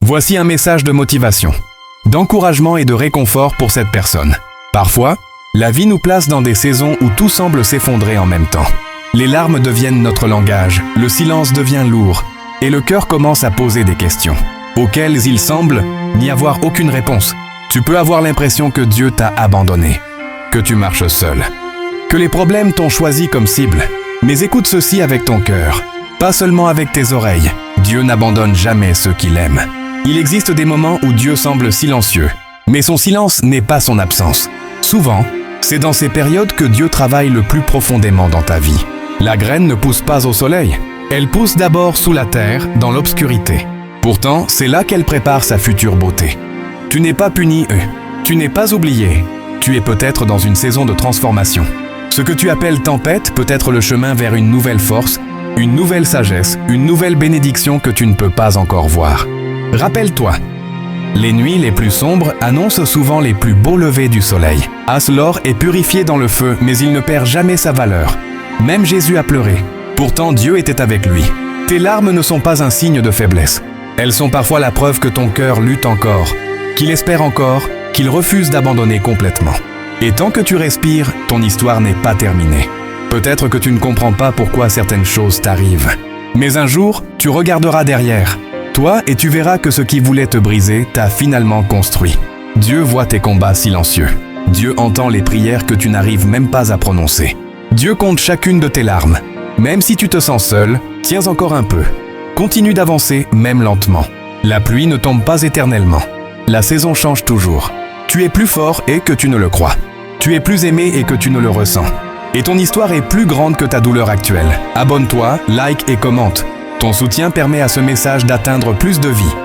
Voici un message de motivation, d'encouragement et de réconfort pour cette personne. Parfois, la vie nous place dans des saisons où tout semble s'effondrer en même temps. Les larmes deviennent notre langage, le silence devient lourd, et le cœur commence à poser des questions, auxquelles il semble n'y avoir aucune réponse. Tu peux avoir l'impression que Dieu t'a abandonné, que tu marches seul, que les problèmes t'ont choisi comme cible. Mais écoute ceci avec ton cœur, pas seulement avec tes oreilles. Dieu n'abandonne jamais ceux qu'il aime. Il existe des moments où Dieu semble silencieux, mais son silence n'est pas son absence. Souvent, c'est dans ces périodes que Dieu travaille le plus profondément dans ta vie. La graine ne pousse pas au soleil, elle pousse d'abord sous la terre, dans l'obscurité. Pourtant, c'est là qu'elle prépare sa future beauté. Tu n'es pas puni, tu n'es pas oublié. Tu es peut-être dans une saison de transformation. Ce que tu appelles tempête peut être le chemin vers une nouvelle force, une nouvelle sagesse, une nouvelle bénédiction que tu ne peux pas encore voir. Rappelle-toi, les nuits les plus sombres annoncent souvent les plus beaux levers du soleil. L'or est purifié dans le feu, mais il ne perd jamais sa valeur. Même Jésus a pleuré. Pourtant, Dieu était avec lui. Tes larmes ne sont pas un signe de faiblesse. Elles sont parfois la preuve que ton cœur lutte encore, qu'il espère encore, qu'il refuse d'abandonner complètement. Et tant que tu respires, ton histoire n'est pas terminée. Peut-être que tu ne comprends pas pourquoi certaines choses t'arrivent. Mais un jour, tu regarderas derrière, toi, et tu verras que ce qui voulait te briser t'a finalement construit. Dieu voit tes combats silencieux. Dieu entend les prières que tu n'arrives même pas à prononcer. Dieu compte chacune de tes larmes. Même si tu te sens seul, tiens encore un peu. Continue d'avancer, même lentement. La pluie ne tombe pas éternellement. La saison change toujours. Tu es plus fort et que tu ne le crois. Tu es plus aimé et que tu ne le ressens. Et ton histoire est plus grande que ta douleur actuelle. Abonne-toi, like et commente. Ton soutien permet à ce message d'atteindre plus de vies.